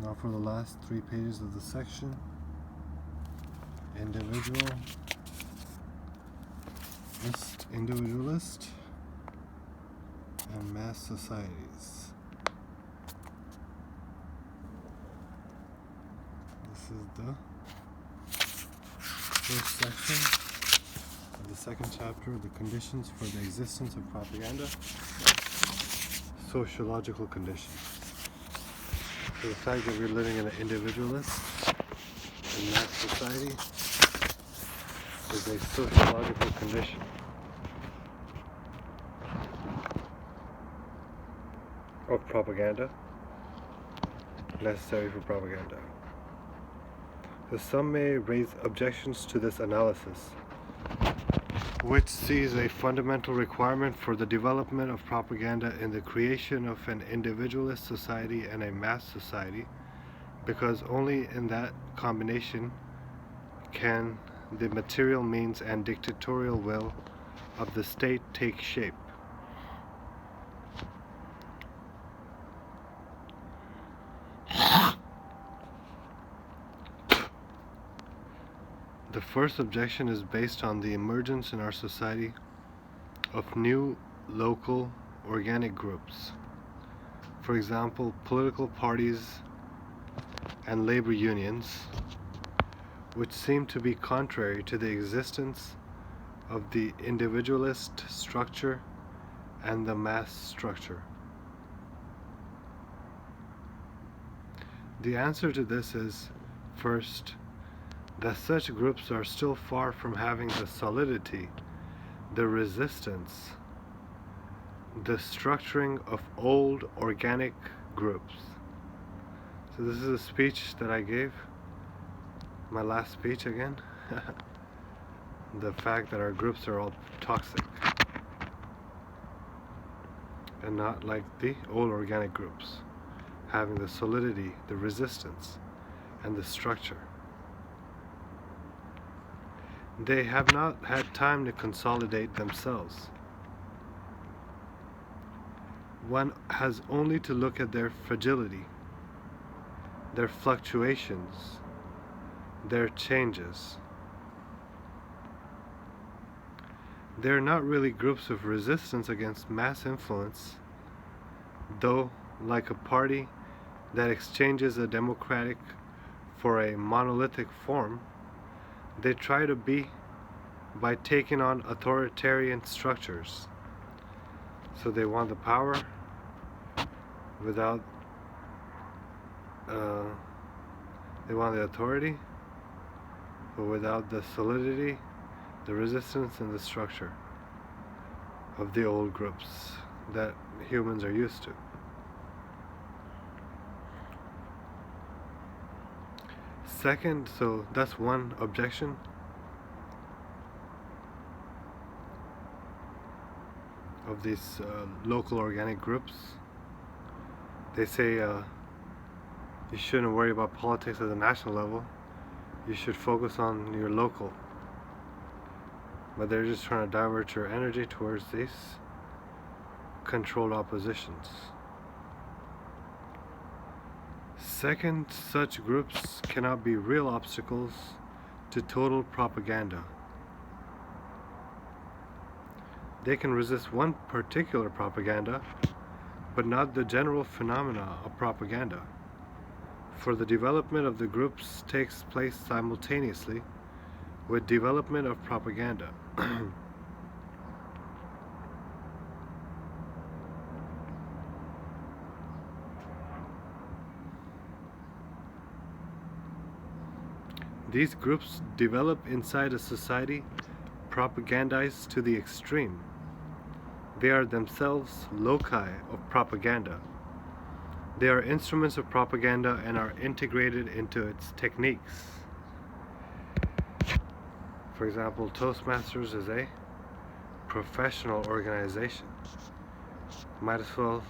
Now for the last 3 pages of the section: individualist, and mass societies. This is the first section of the second chapter, the conditions for the existence of propaganda, sociological conditions. So the fact that we're living in an individualist and mass society is a sociological condition. Of propaganda, necessary for propaganda. So some may raise objections to this analysis, which sees a fundamental requirement for the development of propaganda in the creation of an individualist society and a mass society, because only in that combination can the material means and dictatorial will of the state take shape. The first objection is based on the emergence in our society of new local organic groups. For example, political parties and labor unions, which seem to be contrary to the existence of the individualist structure and the mass structure. The answer to this is, first, that such groups are still far from having the solidity, the resistance, the structuring of old organic groups. So this is a speech that I gave, my last speech again. The fact that our groups are all toxic and not like the old organic groups, having the solidity, the resistance, and the structure. They have not had time to consolidate themselves. One has only to look at their fragility, their fluctuations, their changes. They're not really groups of resistance against mass influence, though, like a party that exchanges a democratic for a monolithic form, they try to be by taking on authoritarian structures. So they want the power without, they want the authority, but without the solidity, the resistance, and the structure of the old groups that humans are used to. Second, so that's one objection. Of these local organic groups. They say you shouldn't worry about politics at the national level. You should focus on your local. But they're just trying to divert your energy towards these controlled oppositions. Second, such groups cannot be real obstacles to total propaganda. They can resist one particular propaganda, but not the general phenomena of propaganda. For the development of the groups takes place simultaneously with development of propaganda. These groups develop inside a society propagandized to the extreme. They are themselves loci of propaganda. They are instruments of propaganda and are integrated into its techniques. For example, Toastmasters is a professional organization. Might as well,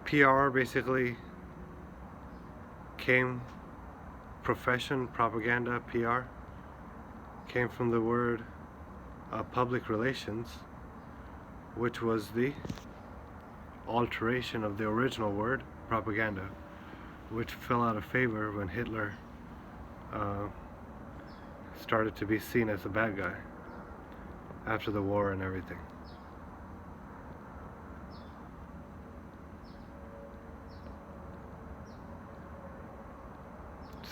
PR basically came, profession, propaganda, PR, came from the word public relations, which was the alteration of the original word propaganda, which fell out of favor when Hitler started to be seen as a bad guy after the war and everything.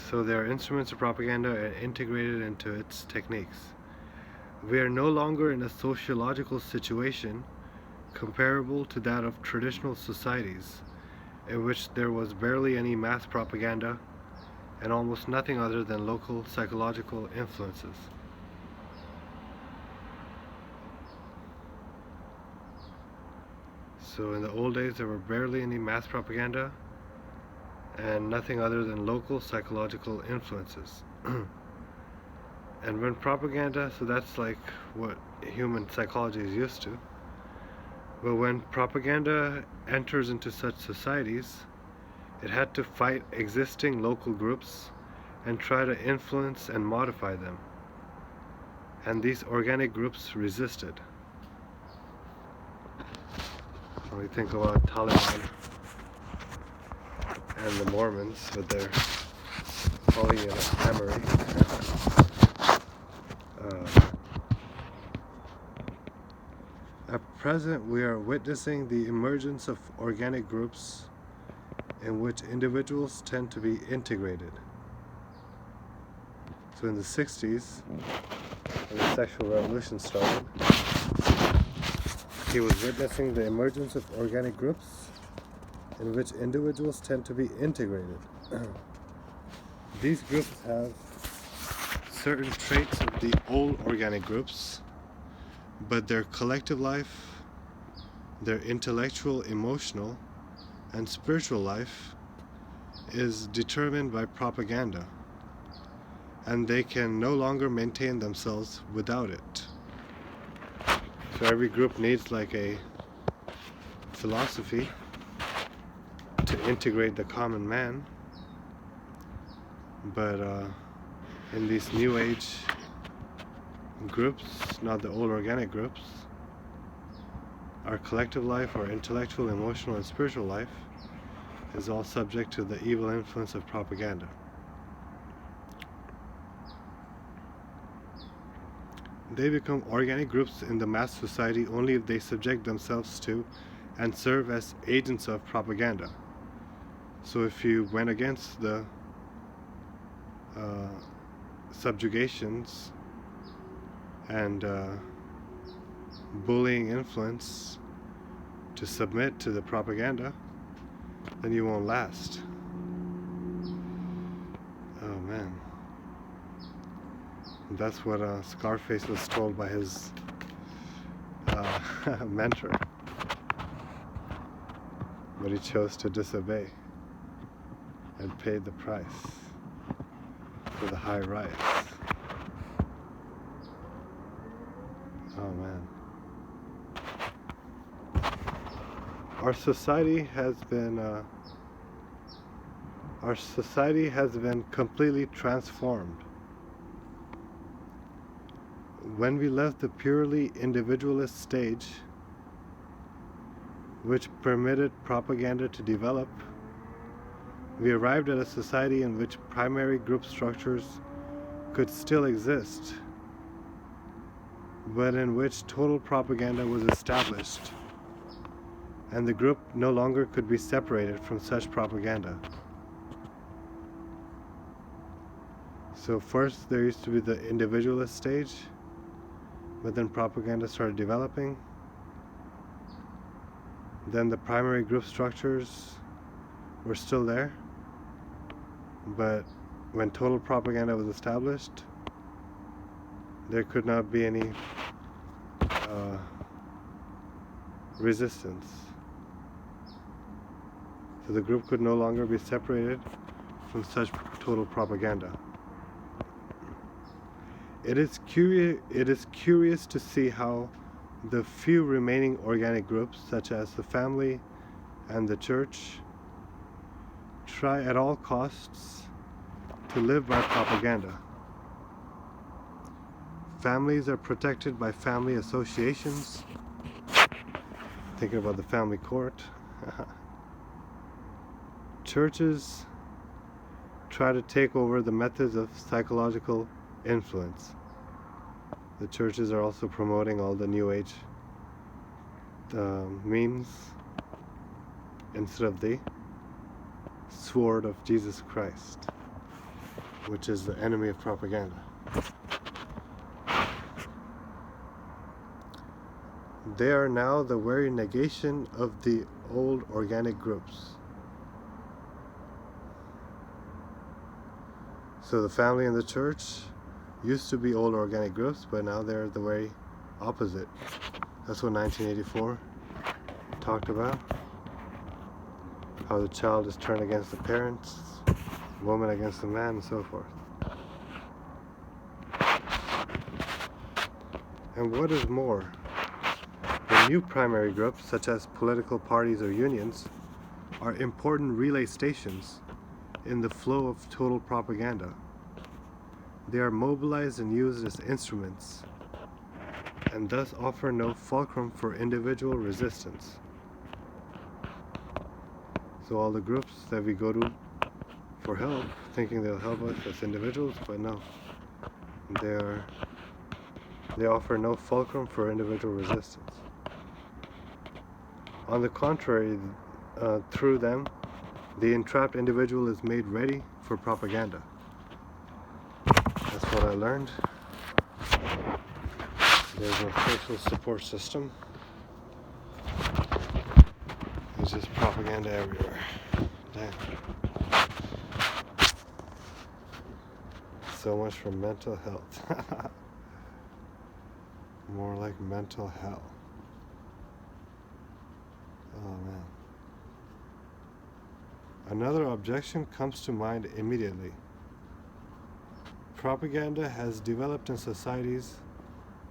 So they are instruments of propaganda and integrated into its techniques. We are no longer in a sociological situation comparable to that of traditional societies, in which there was barely any mass propaganda and almost nothing other than local psychological influences. So in the old days there were barely any mass propaganda and nothing other than local psychological influences. And when propaganda, so that's like what human psychology is used to, but when propaganda enters into such societies, it had to fight existing local groups and try to influence and modify them. And these organic groups resisted. When we think about Taliban and the Mormons with their polyamory, at present we are witnessing the emergence of organic groups in which individuals tend to be integrated. So in the 60s, when the sexual revolution started, he was witnessing the emergence of organic groups in which individuals tend to be integrated. These groups have certain traits of the old organic groups, but their collective life, their intellectual, emotional, and spiritual life is determined by propaganda, and they can no longer maintain themselves without it. So every group needs like a philosophy to integrate the common man, but in these new age groups, not the old organic groups, our collective life, our intellectual, emotional, and spiritual life is all subject to the evil influence of propaganda. They become organic groups in the mass society only if they subject themselves to and serve as agents of propaganda. So if you went against the subjugations and bullying influence to submit to the propaganda, then you won't last. Oh man. That's what Scarface was told by his mentor. But he chose to disobey and paid the price for the high riots. Oh man. Our society has been completely transformed. When we left the purely individualist stage, which permitted propaganda to develop, we arrived at a society in which primary group structures could still exist, but in which total propaganda was established, and the group no longer could be separated from such propaganda. So first there used to be the individualist stage, but then propaganda started developing. Then the primary group structures were still there, but when total propaganda was established, there could not be any resistance. So the group could no longer be separated from such total propaganda. It is curious to see how the few remaining organic groups, such as the family and the church, try at all costs to live by propaganda. Families are protected by family associations. Thinking about the family court. Churches try to take over the methods of psychological influence. The churches are also promoting all the New Age memes instead of the sword of Jesus Christ, which is the enemy of propaganda. They are now the very negation of the old organic groups. So the family and the church used to be old organic groups, but now they're the very opposite. That's what 1984 talked about. How the child is turned against the parents, woman against the man, and so forth. And what is more, the new primary groups, such as political parties or unions, are important relay stations in the flow of total propaganda. They are mobilized and used as instruments, and thus offer no fulcrum for individual resistance. So all the groups that we go to for help, thinking they'll help us as individuals, but no, they offer no fulcrum for individual resistance. On the contrary, through them, the entrapped individual is made ready for propaganda. That's what I learned. There's no social support system. There's just propaganda everywhere. Damn. So much for mental health. More like mental hell. Oh man. Another objection comes to mind immediately. Propaganda has developed in societies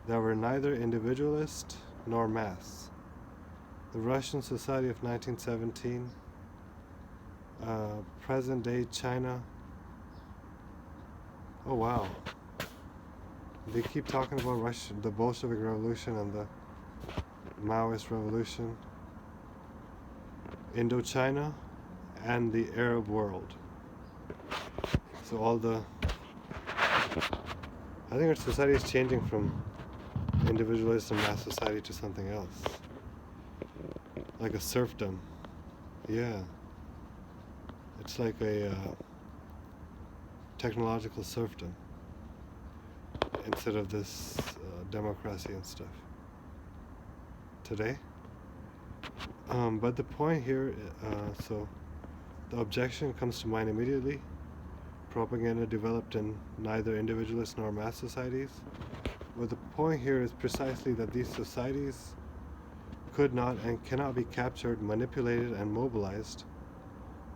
that were neither individualist nor mass. The Russian society of 1917, present-day China. Oh wow. They keep talking about Russia, the Bolshevik Revolution and the Maoist Revolution, Indochina, and the Arab world. So all the... I think our society is changing from individualist and mass society to something else. Like a serfdom. Yeah. It's like a technological serfdom instead of this democracy and stuff today. But the point here, so the objection comes to mind immediately. Propaganda developed in neither individualist nor mass societies. But the point here is precisely that these societies could not and cannot be captured, manipulated, and mobilized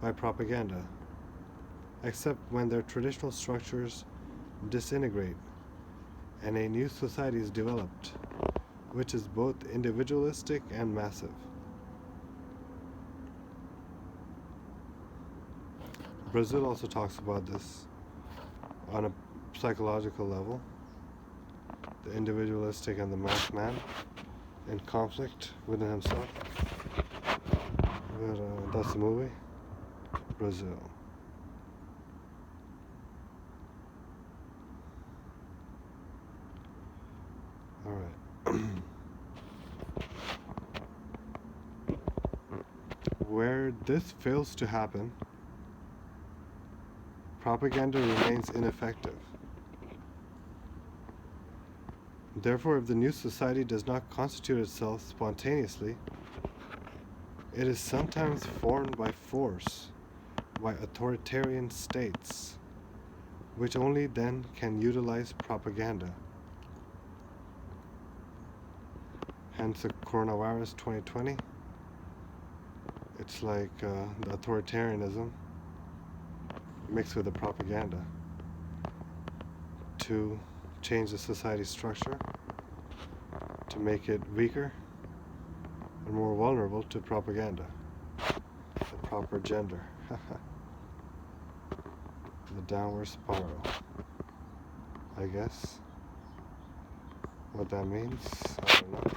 by propaganda, except when their traditional structures disintegrate and a new society is developed, which is both individualistic and massive. Brazil also talks about this on a psychological level. The individualistic and the mass man in conflict within himself. But that's the movie. Brazil. Alright. Where this fails to happen, propaganda remains ineffective. Therefore, if the new society does not constitute itself spontaneously, it is sometimes formed by force, by authoritarian states, which only then can utilize propaganda. Hence the coronavirus 2020. It's like the authoritarianism mixed with the propaganda to change the society structure, to make it weaker and more vulnerable to propaganda. The ProperGender. The downward spiral. I guess. What that means, I don't know.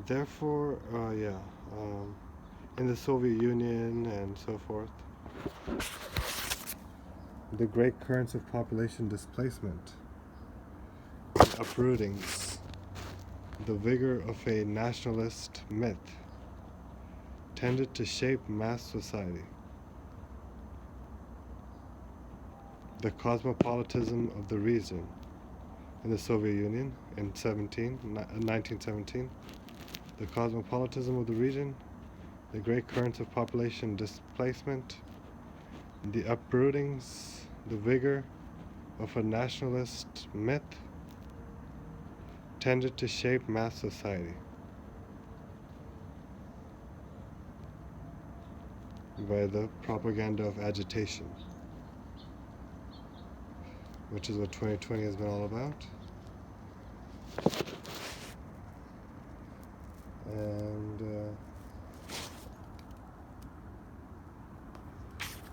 Therefore, in the Soviet Union and so forth, The great currents of population displacement, uprootings, the vigor of a nationalist myth tended to shape mass society. The cosmopolitanism of the region in the Soviet Union in 1917, the cosmopolitanism of the region, the great currents of population displacement, the uprootings, the vigor of a nationalist myth tended to shape mass society. By the propaganda of agitation, which is what 2020 has been all about. And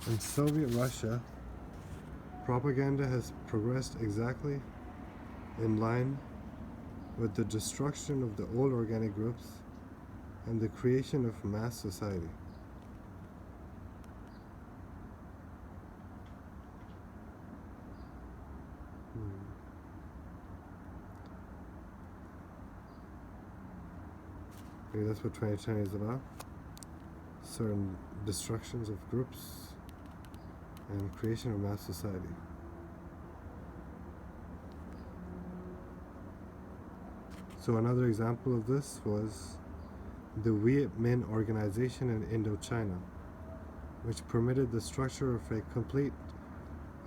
in Soviet Russia, propaganda has progressed exactly in line with the destruction of the old organic groups and the creation of mass society. Maybe that's what 2020 is about. Certain destructions of groups and creation of mass society. So another example of this was the Viet Minh organization in Indochina, which permitted the structure of a complete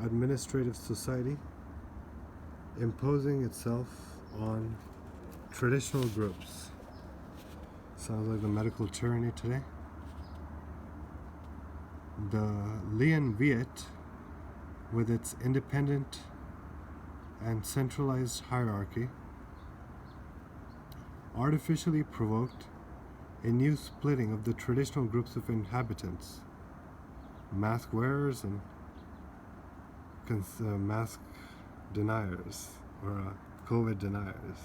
administrative society imposing itself on traditional groups. Sounds like the medical tyranny today. The Lien Viet, with its independent and centralized hierarchy, artificially provoked a new splitting of the traditional groups of inhabitants, mask wearers and mask deniers, or COVID deniers,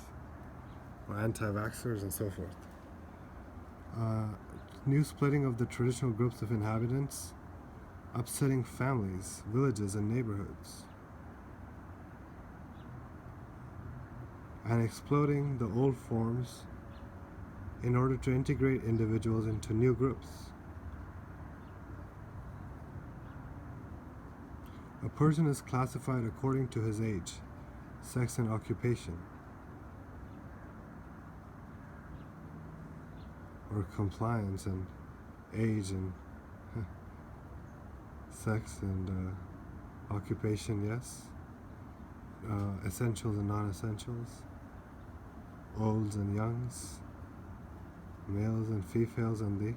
or anti-vaxxers and so forth. New splitting of the traditional groups of inhabitants, upsetting families, villages, and neighborhoods, and exploding the old forms in order to integrate individuals into new groups. A person is classified according to his age, sex, and occupation, or compliance and age and sex and occupation, yes. Essentials and non-essentials, olds and youngs, males and females, and the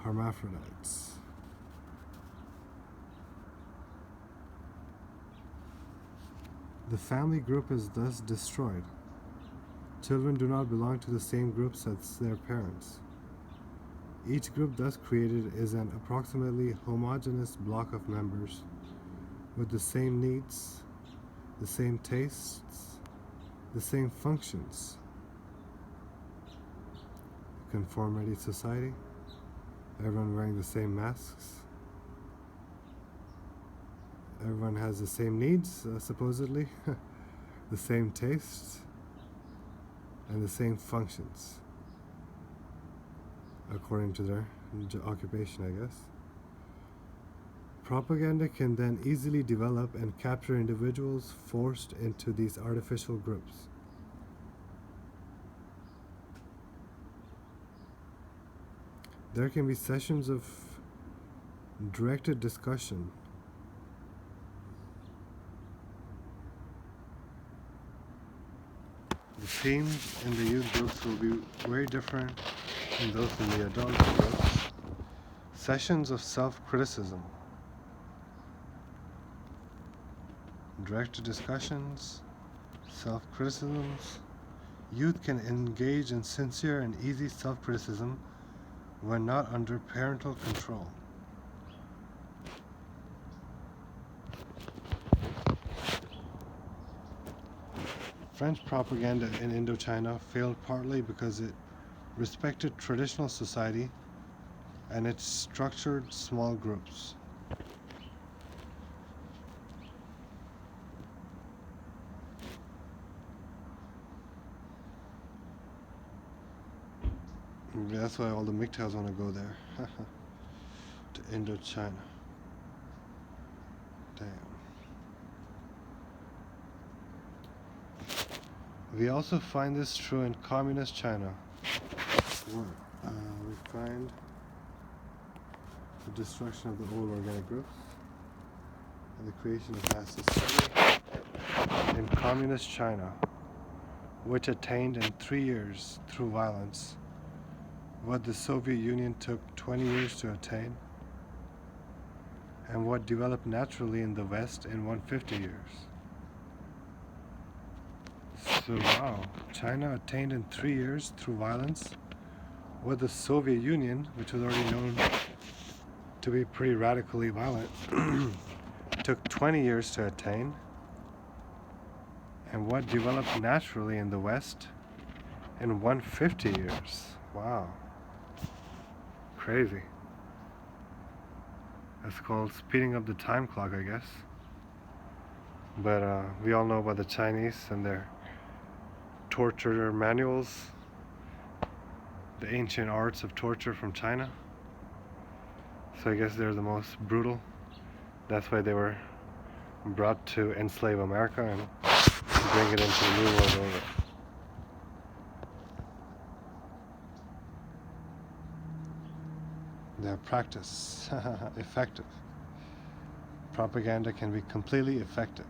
hermaphrodites. The family group is thus destroyed. Children do not belong to the same groups as their parents. Each group thus created is an approximately homogeneous block of members with the same needs, the same tastes, the same functions. Conformity society, everyone wearing the same masks. Everyone has the same needs, supposedly, the same tastes, and the same functions, according to their occupation, I guess. Propaganda can then easily develop and capture individuals forced into these artificial groups. There can be sessions of directed discussion The themes in the youth groups will be very different from those in the adult groups. Sessions of self-criticism, directed discussions, self-criticisms. Youth can engage in sincere and easy self-criticism when not under parental control. French propaganda in Indochina failed partly because it respected traditional society and its structured small groups. That's why all the MGTOWs want to go there. To Indochina. Damn. We also find this true in communist China, where we find the destruction of the old organic groups and the creation of mass society in communist China, which attained in 3 years through violence what the Soviet Union took 20 years to attain, and what developed naturally in the West in 150 years. So wow, China attained in 3 years through violence what the Soviet Union, which was already known to be pretty radically violent, took 20 years to attain, and what developed naturally in the West in 150 years. Wow. Crazy. That's called speeding up the time clock, I guess. But we all know about the Chinese and their torture manuals, the ancient arts of torture from China. So I guess they're the most brutal. That's why they were brought to enslave America and bring it into the New World Order. Their practice, effective. Propaganda can be completely effective.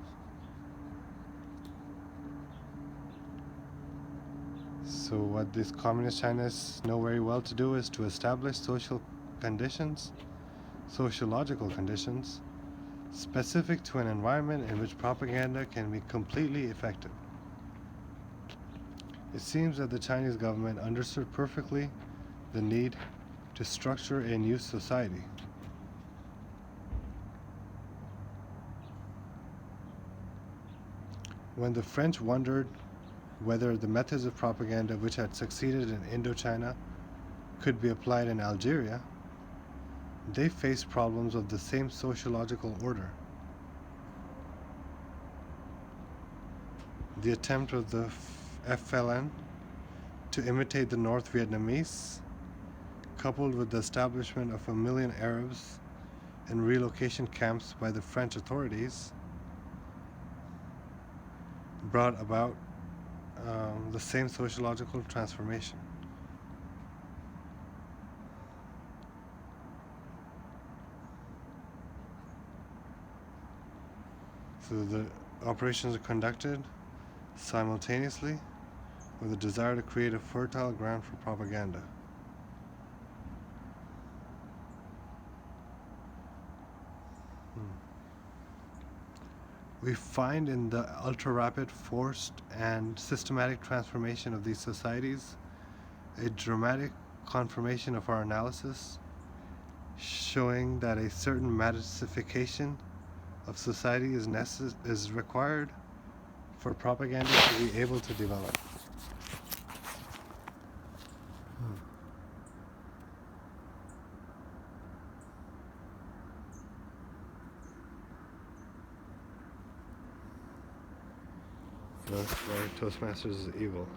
So what these communist Chinese know very well to do is to establish social conditions, sociological conditions, specific to an environment in which propaganda can be completely effective. It seems that the Chinese government understood perfectly the need to structure a new society. When the French wondered whether the methods of propaganda which had succeeded in Indochina could be applied in Algeria, they faced problems of the same sociological order. The attempt of the FLN to imitate the North Vietnamese, coupled with the establishment of 1 million Arabs in relocation camps by the French authorities, brought about the same sociological transformation. So the operations are conducted simultaneously with a desire to create a fertile ground for propaganda. We find in the ultra-rapid, forced, and systematic transformation of these societies a dramatic confirmation of our analysis, showing that a certain massification of society is required for propaganda to be able to develop. That's why Toastmasters is evil.